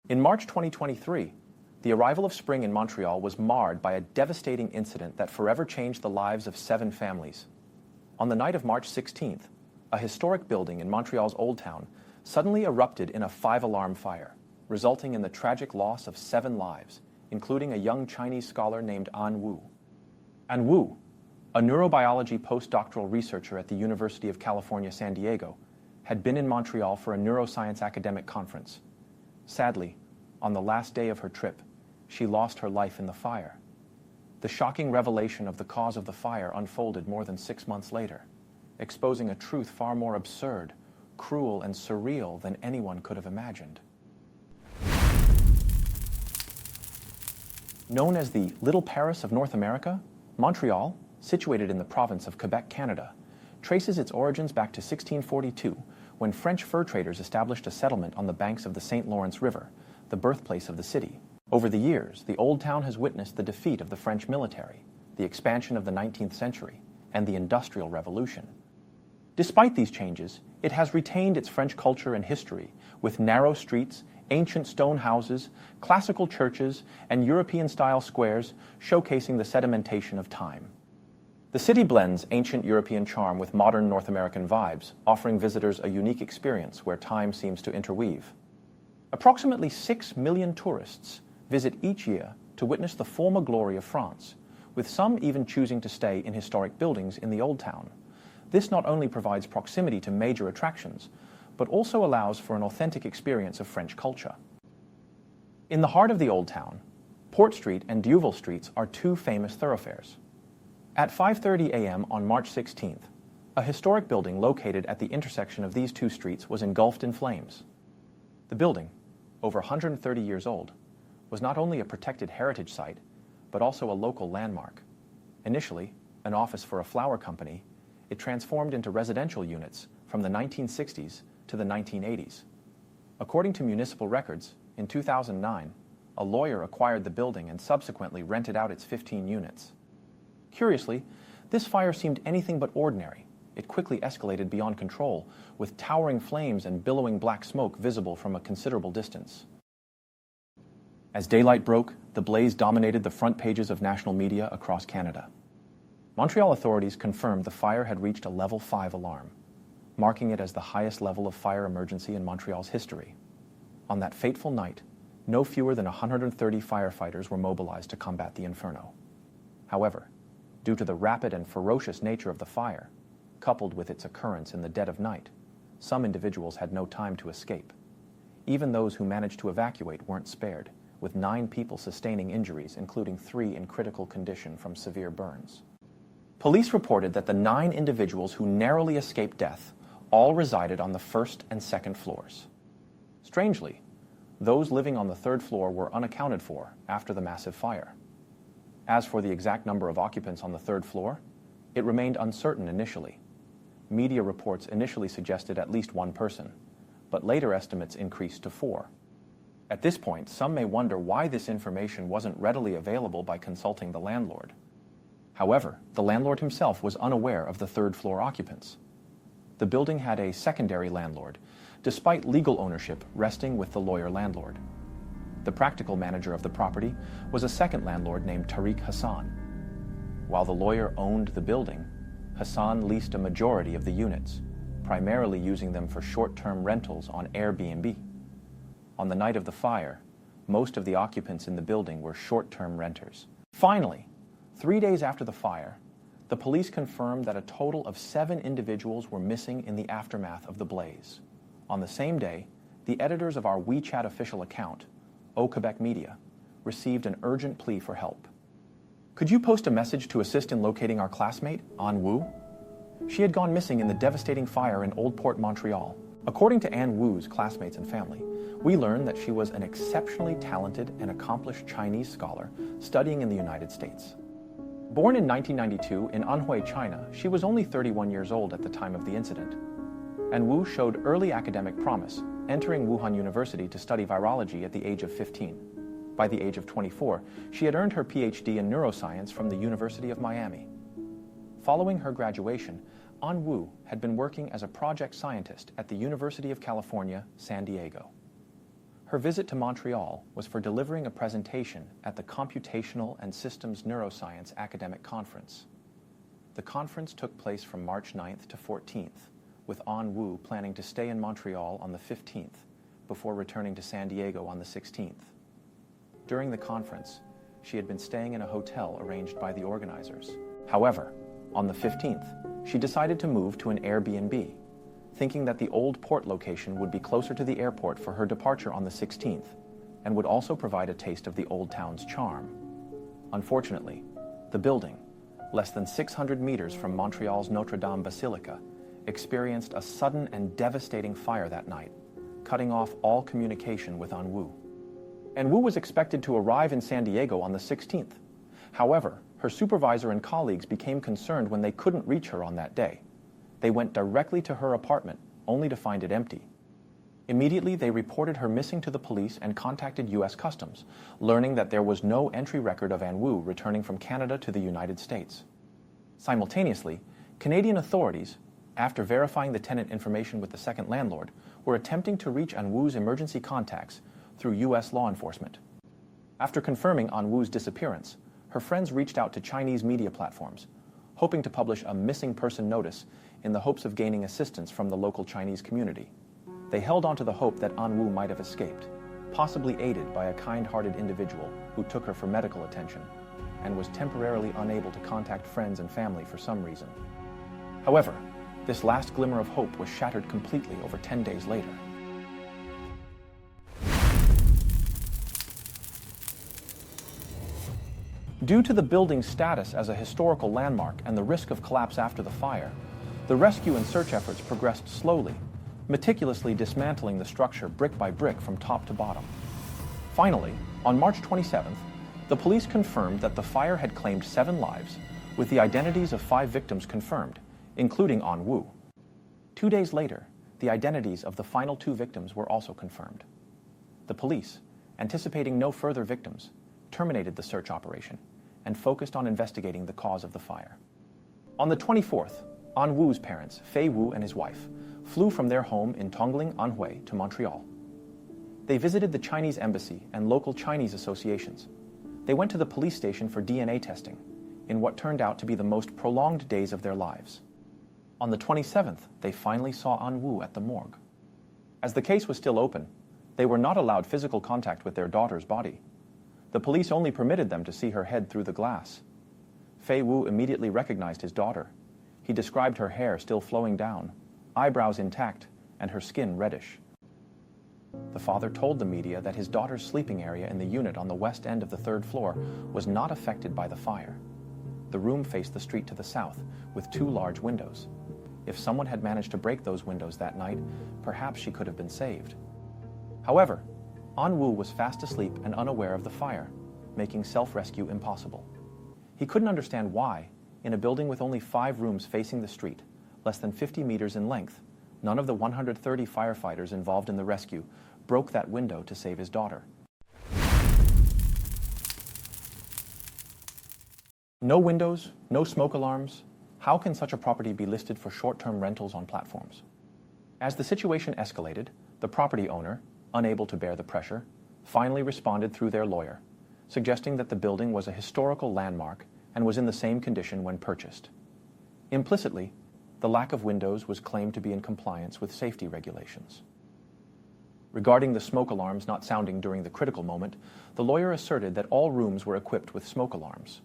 In March 2023, the arrival of spring in Montreal was marred by a devastating incident that forever changed the lives of 7 families. On the night of March 16th, a historic building in Montreal's Old Town suddenly erupted in a 5-alarm fire, resulting in the tragic loss of 7 lives, including a young Chinese scholar named An Wu. An Wu, a neurobiology postdoctoral researcher at the University of California, San Diego, had been in Montreal for a neuroscience academic conference. Sadly, on the last day of her trip, she lost her life in the fire. The shocking revelation of the cause of the fire unfolded more than 6 months later, exposing a truth far more absurd, cruel, and surreal than anyone could have imagined. Known as the Little Paris of North America, Montreal, situated in the province of Quebec, Canada, traces its origins back to 1642, when French fur traders established a settlement on the banks of the St. Lawrence River, the birthplace of the city. Over the years, the Old Town has witnessed the defeat of the French military, the expansion of the 19th century, and the Industrial Revolution. Despite these changes, it has retained its French culture and history, with narrow streets, ancient stone houses, classical churches, and European-style squares showcasing the sedimentation of time. The city blends ancient European charm with modern North American vibes, offering visitors a unique experience where time seems to interweave. Approximately 6 million tourists visit each year to witness the former glory of France, with some even choosing to stay in historic buildings in the Old Town. This not only provides proximity to major attractions, but also allows for an authentic experience of French culture. In the heart of the Old Town, Port Street and Duville Streets are 2 famous thoroughfares. At 5:30 a.m. on March 16th, a historic building located at the intersection of these 2 streets was engulfed in flames. The building, over 130 years old, was not only a protected heritage site, but also a local landmark. Initially, an office for a flower company, it transformed into residential units from the 1960s to the 1980s. According to municipal records, in 2009, a lawyer acquired the building and subsequently rented out its 15 units. Curiously, this fire seemed anything but ordinary. It quickly escalated beyond control, with towering flames and billowing black smoke visible from a considerable distance. As daylight broke, the blaze dominated the front pages of national media across Canada. Montreal authorities confirmed the fire had reached a level 5 alarm, marking it as the highest level of fire emergency in Montreal's history. On that fateful night, no fewer than 130 firefighters were mobilized to combat the inferno. However, due to the rapid and ferocious nature of the fire, coupled with its occurrence in the dead of night, some individuals had no time to escape. Even those who managed to evacuate weren't spared, with 9 people sustaining injuries, including 3 in critical condition from severe burns. Police reported that the 9 individuals who narrowly escaped death all resided on the 1st and 2nd floors. Strangely, those living on the 3rd floor were unaccounted for after the massive fire. As for the exact number of occupants on the 3rd floor, it remained uncertain initially. Media reports initially suggested at least 1 person, but later estimates increased to 4. At this point, some may wonder why this information wasn't readily available by consulting the landlord. However, the landlord himself was unaware of the 3rd floor occupants. The building had a secondary landlord, despite legal ownership resting with the lawyer landlord. The practical manager of the property was a second landlord named Tariq Hassan. While the lawyer owned the building, Hassan leased a majority of the units, primarily using them for short-term rentals on Airbnb. On the night of the fire, most of the occupants in the building were short-term renters. Finally, 3 days after the fire, the police confirmed that a total of 7 individuals were missing in the aftermath of the blaze. On the same day, the editors of our WeChat official account, Au Quebec Media, received an urgent plea for help. Could you post a message to assist in locating our classmate, An Wu? She had gone missing in the devastating fire in Old Port, Montreal. According to An Wu's classmates and family, we learned that she was an exceptionally talented and accomplished Chinese scholar studying in the United States. Born in 1992 in Anhui, China, she was only 31 years old at the time of the incident. An Wu showed early academic promise, entering Wuhan University to study virology at the age of 15. By the age of 24, she had earned her PhD in neuroscience from the University of Miami. Following her graduation, An Wu had been working as a project scientist at the University of California, San Diego. Her visit to Montreal was for delivering a presentation at the Computational and Systems Neuroscience Academic Conference. The conference took place from March 9th to 14th, with An Wu planning to stay in Montreal on the 15th before returning to San Diego on the 16th. During the conference, she had been staying in a hotel arranged by the organizers. However, on the 15th, she decided to move to an Airbnb, thinking that the old port location would be closer to the airport for her departure on the 16th and would also provide a taste of the old town's charm. Unfortunately, the building, less than 600 meters from Montreal's Notre Dame Basilica, experienced a sudden and devastating fire that night, cutting off all communication with An Wu. An Wu was expected to arrive in San Diego on the 16th. However, her supervisor and colleagues became concerned when they couldn't reach her on that day. They went directly to her apartment, only to find it empty. Immediately, they reported her missing to the police and contacted U.S. Customs, learning that there was no entry record of An Wu returning from Canada to the United States. Simultaneously, Canadian authorities, after verifying the tenant information with the second landlord, were attempting to reach An Wu's emergency contacts through U.S. law enforcement. After confirming An Wu's disappearance, her friends reached out to Chinese media platforms, hoping to publish a missing person notice in the hopes of gaining assistance from the local Chinese community. They held on to the hope that An Wu might have escaped, possibly aided by a kind-hearted individual who took her for medical attention and was temporarily unable to contact friends and family for some reason. However, this last glimmer of hope was shattered completely over 10 days later. Due to the building's status as a historical landmark and the risk of collapse after the fire, the rescue and search efforts progressed slowly, meticulously dismantling the structure brick by brick from top to bottom. Finally, on March 27th, the police confirmed that the fire had claimed 7 lives, with the identities of 5 victims confirmed, including An Wu. 2 days later, the identities of the final 2 victims were also confirmed. The police, anticipating no further victims, terminated the search operation and focused on investigating the cause of the fire. On the 24th, An Wu's parents, Fei Wu and his wife, flew from their home in Tongling, Anhui to Montreal. They visited the Chinese embassy and local Chinese associations. They went to the police station for DNA testing, in what turned out to be the most prolonged days of their lives. On the 27th, they finally saw An Wu at the morgue. As the case was still open, they were not allowed physical contact with their daughter's body. The police only permitted them to see her head through the glass. Fei Wu immediately recognized his daughter. He described her hair still flowing down, eyebrows intact, and her skin reddish. The father told the media that his daughter's sleeping area in the unit on the west end of the 3rd floor was not affected by the fire. The room faced the street to the south, with 2 large windows. If someone had managed to break those windows that night, perhaps she could have been saved. However, An Wu was fast asleep and unaware of the fire, making self-rescue impossible. He couldn't understand why, in a building with only 5 rooms facing the street, less than 50 meters in length, none of the 130 firefighters involved in the rescue broke that window to save his daughter. No windows, no smoke alarms. How can such a property be listed for short-term rentals on platforms? As the situation escalated, the property owner, unable to bear the pressure, finally responded through their lawyer, suggesting that the building was a historical landmark and was in the same condition when purchased. Implicitly, the lack of windows was claimed to be in compliance with safety regulations. Regarding the smoke alarms not sounding during the critical moment, the lawyer asserted that all rooms were equipped with smoke alarms.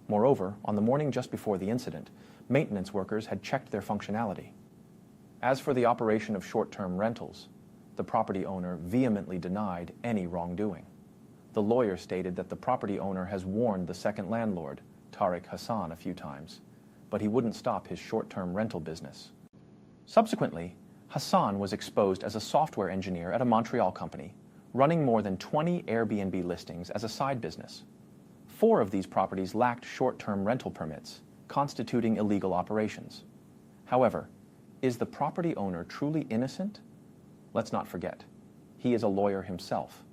Moreover, on the morning just before the incident, maintenance workers had checked their functionality. As for the operation of short-term rentals, the property owner vehemently denied any wrongdoing. The lawyer stated that the property owner has warned the second landlord, Tariq Hassan, a few times, but he wouldn't stop his short-term rental business. Subsequently, Hassan was exposed as a software engineer at a Montreal company, running more than 20 Airbnb listings as a side business. 4 of these properties lacked short-term rental permits, constituting illegal operations. However, is the property owner truly innocent? Let's not forget, he is a lawyer himself,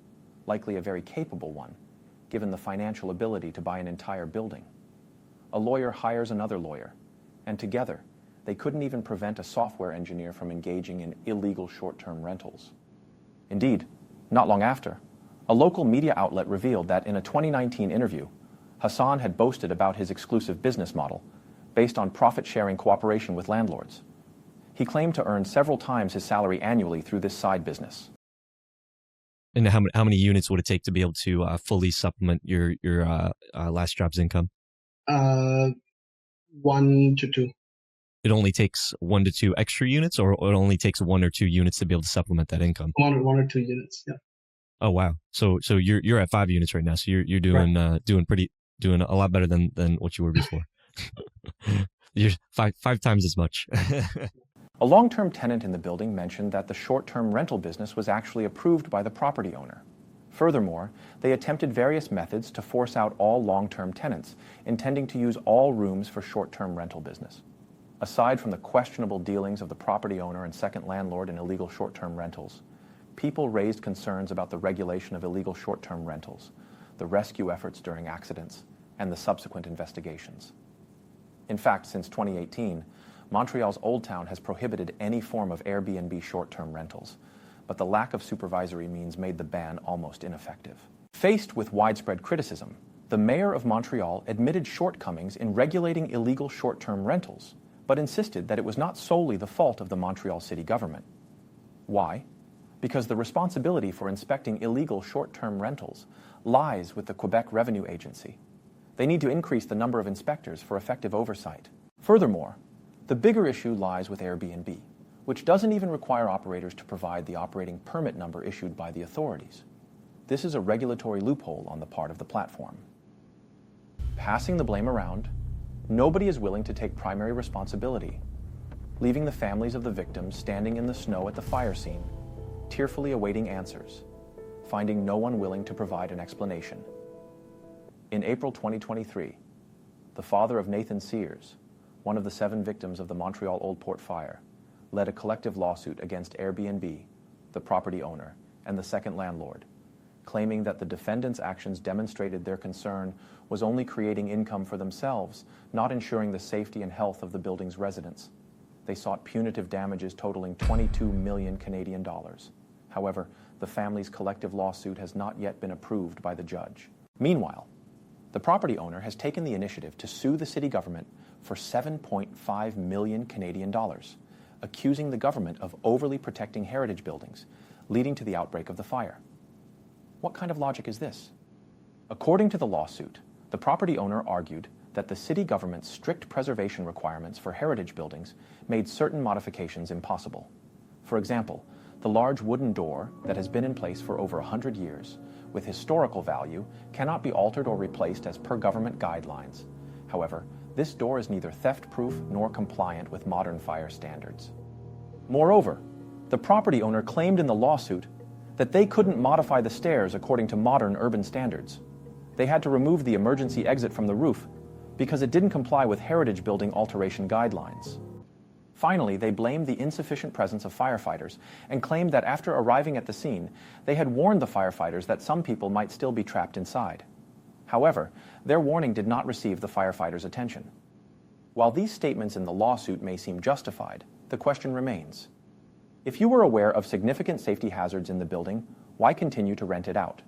likely a very capable one, given the financial ability to buy an entire building. A lawyer hires another lawyer, and together, they couldn't even prevent a software engineer from engaging in illegal short-term rentals. Indeed, Not long after, a local media outlet revealed that in a 2019 interview, Hassan had boasted about his exclusive business model based on profit-sharing cooperation with landlords. He claimed to earn several times his salary annually through this side business. And how many units would it take to be able to fully supplement your last job's income? 1 to 2. It only takes 1 to 2 extra units, or it only takes 1 or 2 units to be able to supplement that income? 1 or 2 units. Yeah. Oh wow! So you're at 5 units right now. So you're doing Right. doing a lot better than what you were before. You're five times as much. A long-term tenant in the building mentioned that the short-term rental business was actually approved by the property owner. Furthermore, they attempted various methods to force out all long-term tenants, intending to use all rooms for short-term rental business. Aside from the questionable dealings of the property owner and second landlord in illegal short-term rentals, people raised concerns about the regulation of illegal short-term rentals, the rescue efforts during accidents, and the subsequent investigations. In fact, since 2018, Montreal's Old Town has prohibited any form of Airbnb short-term rentals, but the lack of supervisory means made the ban almost ineffective. Faced with widespread criticism, the mayor of Montreal admitted shortcomings in regulating illegal short-term rentals, but insisted that it was not solely the fault of the Montreal city government. Why? Because the responsibility for inspecting illegal short-term rentals lies with the Quebec Revenue Agency. They need to increase the number of inspectors for effective oversight. Furthermore, the bigger issue lies with Airbnb, which doesn't even require operators to provide the operating permit number issued by the authorities. This is a regulatory loophole on the part of the platform. Passing the blame around, nobody is willing to take primary responsibility, leaving the families of the victims standing in the snow at the fire scene, tearfully awaiting answers, finding no one willing to provide an explanation. In April 2023, the father of Nathan Sears, one of the 7 victims of the Montreal Old Port fire, led a collective lawsuit against Airbnb, the property owner, and the second landlord, claiming that the defendants' actions demonstrated their concern was only creating income for themselves, not ensuring the safety and health of the building's residents. They sought punitive damages totaling 22 million Canadian dollars. However, the family's collective lawsuit has not yet been approved by the judge. Meanwhile, the property owner has taken the initiative to sue the city government for 7.5 million Canadian dollars, accusing the government of overly protecting heritage buildings, leading to the outbreak of the fire. What kind of logic is this? According to the lawsuit, the property owner argued that the city government's strict preservation requirements for heritage buildings made certain modifications impossible. For example, the large wooden door that has been in place for over 100 years, with historical value, cannot be altered or replaced as per government guidelines. However, this door is neither theft-proof nor compliant with modern fire standards. Moreover, the property owner claimed in the lawsuit that they couldn't modify the stairs according to modern urban standards. They had to remove the emergency exit from the roof because it didn't comply with heritage building alteration guidelines. Finally, they blamed the insufficient presence of firefighters and claimed that after arriving at the scene, they had warned the firefighters that some people might still be trapped inside. However, their warning did not receive the firefighters' attention. While these statements in the lawsuit may seem justified, the question remains. If you were aware of significant safety hazards in the building, why continue to rent it out?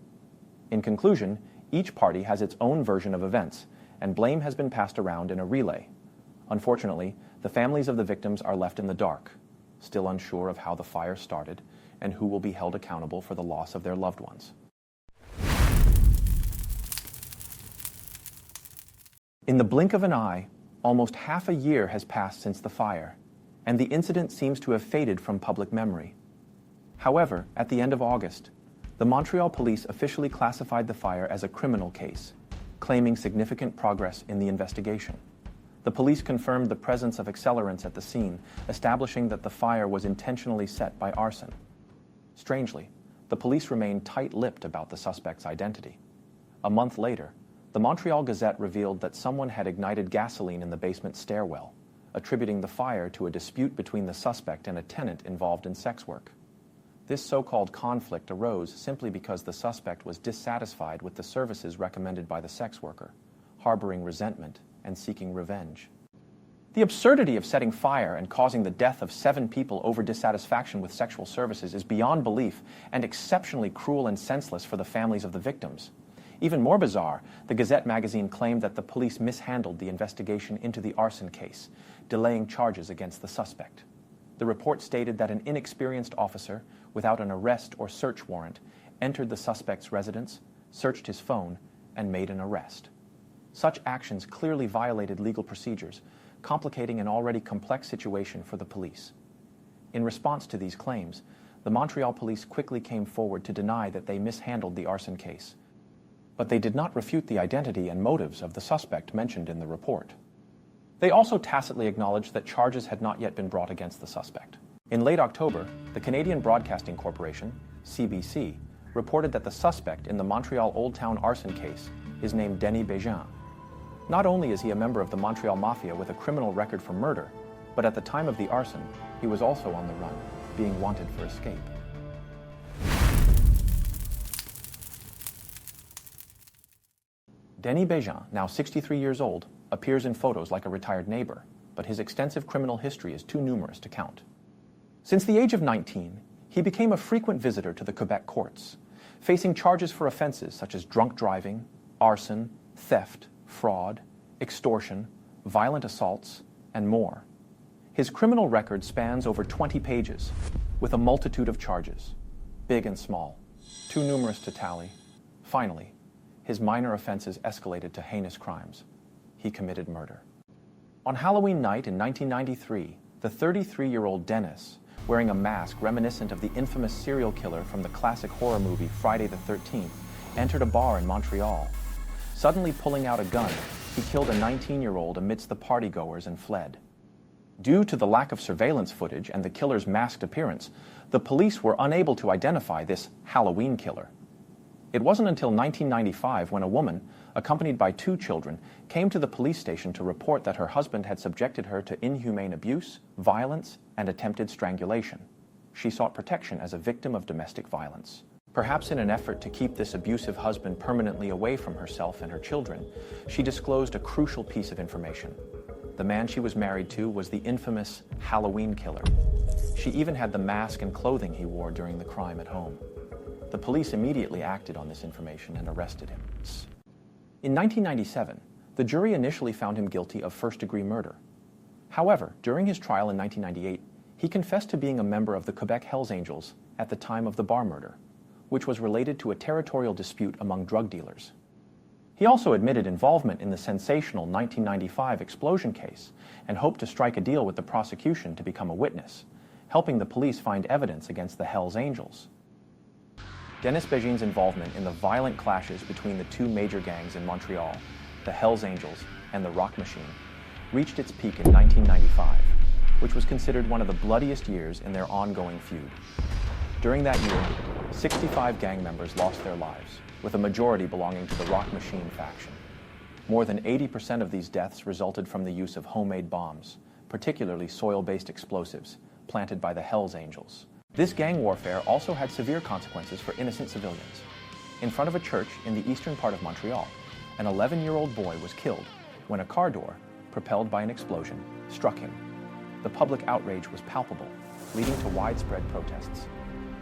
In conclusion, each party has its own version of events, and blame has been passed around in a relay. Unfortunately, the families of the victims are left in the dark, still unsure of how the fire started and who will be held accountable for the loss of their loved ones. In the blink of an eye, almost half a year has passed since the fire, and the incident seems to have faded from public memory. However, at the end of August, the Montreal police officially classified the fire as a criminal case, claiming significant progress in the investigation. The police confirmed the presence of accelerants at the scene, establishing that the fire was intentionally set by arson. Strangely, the police remained tight-lipped about the suspect's identity. A month later, the Montreal Gazette revealed that someone had ignited gasoline in the basement stairwell, attributing the fire to a dispute between the suspect and a tenant involved in sex work. This so-called conflict arose simply because the suspect was dissatisfied with the services recommended by the sex worker, harboring resentment and seeking revenge. The absurdity of setting fire and causing the death of 7 people over dissatisfaction with sexual services is beyond belief and exceptionally cruel and senseless for the families of the victims. Even more bizarre, the Gazette magazine claimed that the police mishandled the investigation into the arson case, delaying charges against the suspect. The report stated that an inexperienced officer, without an arrest or search warrant, entered the suspect's residence, searched his phone, and made an arrest. Such actions clearly violated legal procedures, complicating an already complex situation for the police. In response to these claims, the Montreal police quickly came forward to deny that they mishandled the arson case. But they did not refute the identity and motives of the suspect mentioned in the report. They also tacitly acknowledged that charges had not yet been brought against the suspect. In late October, the Canadian Broadcasting Corporation, CBC, reported that the suspect in the Montreal Old Town arson case is named Denis Bégin. Not only is he a member of the Montreal Mafia with a criminal record for murder, but at the time of the arson, he was also on the run, being wanted for escape. Denis Bégin, now 63 years old, appears in photos like a retired neighbor, but his extensive criminal history is too numerous to count. Since the age of 19, he became a frequent visitor to the Quebec courts, facing charges for offenses such as drunk driving, arson, theft, fraud, extortion, violent assaults, and more. His criminal record spans over 20 pages, with a multitude of charges, big and small, too numerous to tally. Finally, his minor offenses escalated to heinous crimes. He committed murder. On Halloween night in 1993, the 33-year-old Denis, wearing a mask reminiscent of the infamous serial killer from the classic horror movie Friday the 13th, entered a bar in Montreal. Suddenly pulling out a gun, he killed a 19-year-old amidst the partygoers and fled. Due to the lack of surveillance footage and the killer's masked appearance, the police were unable to identify this Halloween killer. It wasn't until 1995 when a woman, accompanied by 2 children, came to the police station to report that her husband had subjected her to inhumane abuse, violence, and attempted strangulation. She sought protection as a victim of domestic violence. Perhaps in an effort to keep this abusive husband permanently away from herself and her children, she disclosed a crucial piece of information. The man she was married to was the infamous Halloween killer. She even had the mask and clothing he wore during the crime at home. The police immediately acted on this information and arrested him. In 1997, the jury initially found him guilty of first-degree murder. However, during his trial in 1998, he confessed to being a member of the Quebec Hells Angels at the time of the bar murder, which was related to a territorial dispute among drug dealers. He also admitted involvement in the sensational 1995 explosion case and hoped to strike a deal with the prosecution to become a witness, helping the police find evidence against the Hells Angels. Denis Bégin's involvement in the violent clashes between the 2 major gangs in Montreal, the Hells Angels and the Rock Machine, reached its peak in 1995, which was considered one of the bloodiest years in their ongoing feud. During that year, 65 gang members lost their lives, with a majority belonging to the Rock Machine faction. More than 80% of these deaths resulted from the use of homemade bombs, particularly soil-based explosives, planted by the Hells Angels. This gang warfare also had severe consequences for innocent civilians. In front of a church in the eastern part of Montreal, an 11-year-old boy was killed when a car door, propelled by an explosion, struck him. The public outrage was palpable, leading to widespread protests.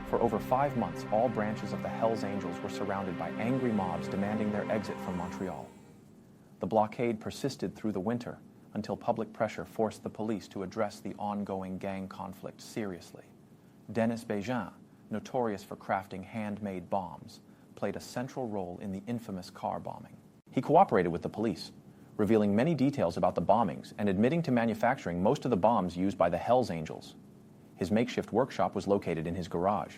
For over 5 months, all branches of the Hells Angels were surrounded by angry mobs demanding their exit from Montreal. The blockade persisted through the winter until public pressure forced the police to address the ongoing gang conflict seriously. Denis Bégin, notorious for crafting handmade bombs, played a central role in the infamous car bombing. He cooperated with the police, revealing many details about the bombings and admitting to manufacturing most of the bombs used by the Hells Angels. His makeshift workshop was located in his garage.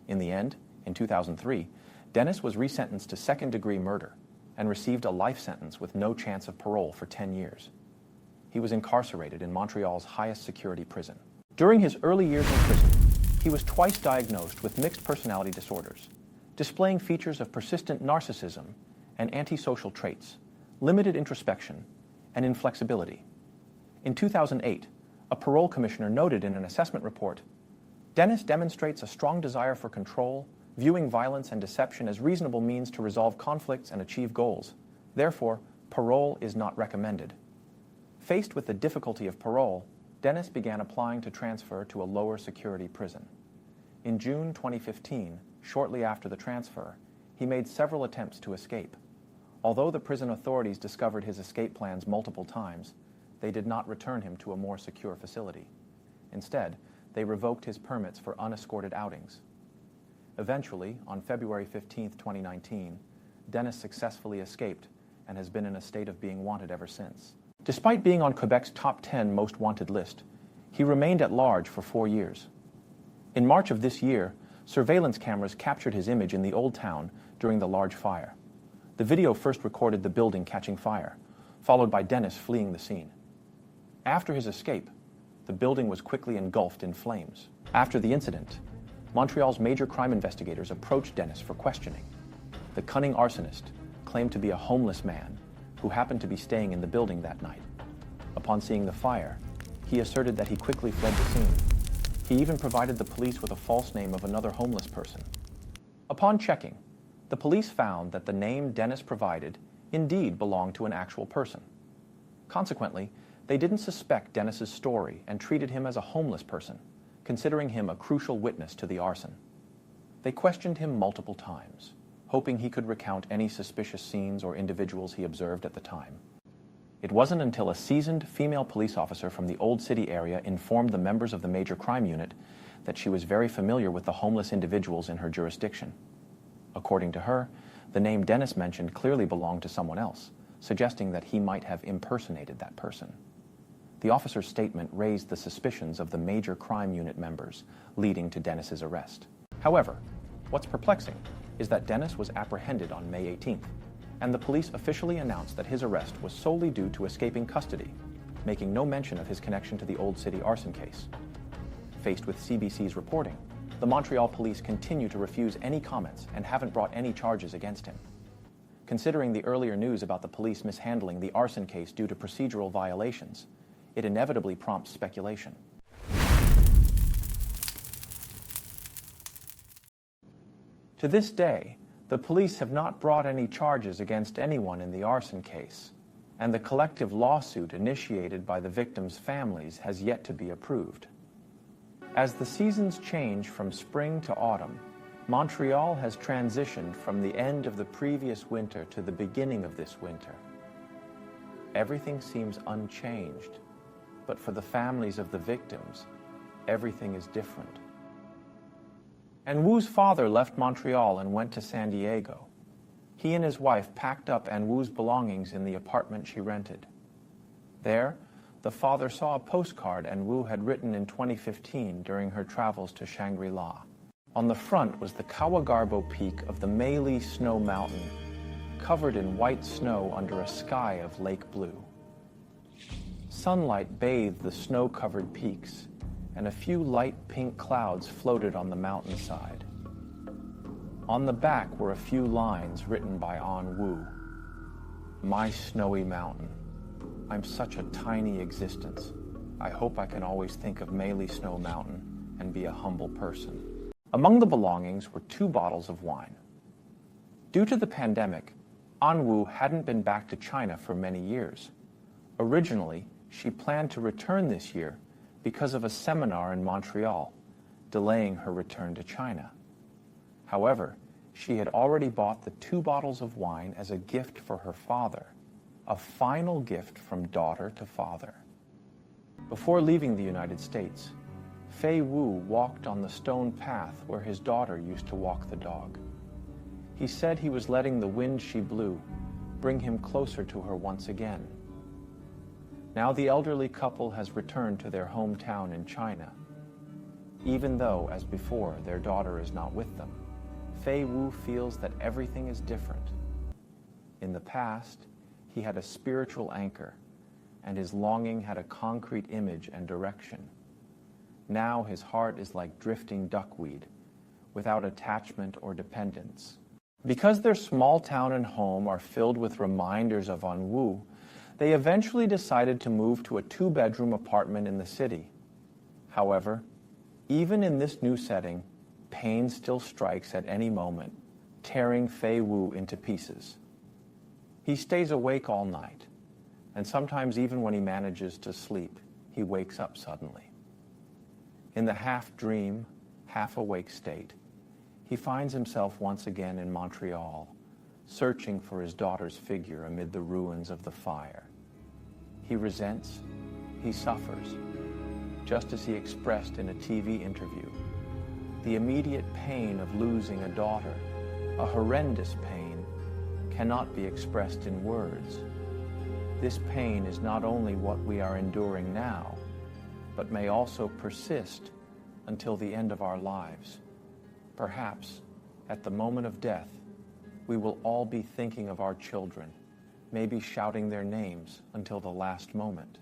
In the end, in 2003, Denis was resentenced to second-degree murder and received a life sentence with no chance of parole for 10 years. He was incarcerated in Montreal's highest security prison. During his early years in prison, he was twice diagnosed with mixed personality disorders, displaying features of persistent narcissism and antisocial traits, limited introspection, and inflexibility. In 2008, a parole commissioner noted in an assessment report, Denis demonstrates a strong desire for control, viewing violence and deception as reasonable means to resolve conflicts and achieve goals. Therefore, parole is not recommended. Faced with the difficulty of parole, Dennis began applying to transfer to a lower security prison. In June 2015, shortly after the transfer, he made several attempts to escape. Although the prison authorities discovered his escape plans multiple times, they did not return him to a more secure facility. Instead, they revoked his permits for unescorted outings. Eventually, on February 15, 2019, Dennis successfully escaped and has been in a state of being wanted ever since. Despite being on Quebec's top 10 most wanted list, he remained at large for 4 years. In March of this year, surveillance cameras captured his image in the Old Town during the large fire. The video first recorded the building catching fire, followed by Dennis fleeing the scene. After his escape, the building was quickly engulfed in flames. After the incident, Montreal's major crime investigators approached Dennis for questioning. The cunning arsonist claimed to be a homeless man who happened to be staying in the building that night. Upon seeing the fire, he asserted that he quickly fled the scene. He even provided the police with a false name of another homeless person. Upon checking, the police found that the name Dennis provided indeed belonged to an actual person. Consequently, they didn't suspect Dennis's story and treated him as a homeless person, considering him a crucial witness to the arson. They questioned him multiple times, hoping he could recount any suspicious scenes or individuals he observed at the time. It wasn't until a seasoned female police officer from the Old City area informed the members of the major crime unit that she was very familiar with the homeless individuals in her jurisdiction. According to her, the name Dennis mentioned clearly belonged to someone else, suggesting that he might have impersonated that person. The officer's statement raised the suspicions of the major crime unit members, leading to Dennis's arrest. However, what's perplexing is that Dennis was apprehended on May 18th, and the police officially announced that his arrest was solely due to escaping custody, making no mention of his connection to the Old City arson case. Faced with CBC's reporting, the Montreal police continue to refuse any comments and haven't brought any charges against him. Considering the earlier news about the police mishandling the arson case due to procedural violations, it inevitably prompts speculation. To this day, the police have not brought any charges against anyone in the arson case, and the collective lawsuit initiated by the victims' families has yet to be approved. As the seasons change from spring to autumn, Montreal has transitioned from the end of the previous winter to the beginning of this winter. Everything seems unchanged, but for the families of the victims, everything is different. And Wu's father left Montreal and went to San Diego. He and his wife packed up An Wu's belongings in the apartment she rented. There, the father saw a postcard An Wu had written in 2015 during her travels to Shangri-La. On the front was the Kawagarbo peak of the Meili Snow Mountain, covered in white snow under a sky of lake blue. Sunlight bathed the snow-covered peaks, and a few light pink clouds floated on the mountainside. On the back were a few lines written by An Wu. "My snowy mountain. I'm such a tiny existence. I hope I can always think of Meili Snow Mountain and be a humble person." Among the belongings were 2 bottles of wine. Due to the pandemic, An Wu hadn't been back to China for many years. Originally, she planned to return this year because of a seminar in Montreal, delaying her return to China. However, she had already bought the 2 bottles of wine as a gift for her father, a final gift from daughter to father. Before leaving the United States, Fei Wu walked on the stone path where his daughter used to walk the dog. He said he was letting the wind she blew bring him closer to her once again. Now the elderly couple has returned to their hometown in China. Even though, as before, their daughter is not with them, Fei Wu feels that everything is different. In the past, he had a spiritual anchor, and his longing had a concrete image and direction. Now his heart is like drifting duckweed, without attachment or dependence. Because their small town and home are filled with reminders of An Wu, they eventually decided to move to a 2-bedroom apartment in the city. However, even in this new setting, pain still strikes at any moment, tearing Fei Wu into pieces. He stays awake all night, And sometimes even when he manages to sleep, he wakes up suddenly. In the half-dream, half-awake state, he finds himself once again in Montreal, searching for his daughter's figure amid the ruins of the fire. He resents, he suffers, just as he expressed in a TV interview. The immediate pain of losing a daughter, a horrendous pain, cannot be expressed in words. This pain is not only what we are enduring now, but may also persist until the end of our lives. Perhaps, at the moment of death, we will all be thinking of our children, maybe shouting their names until the last moment.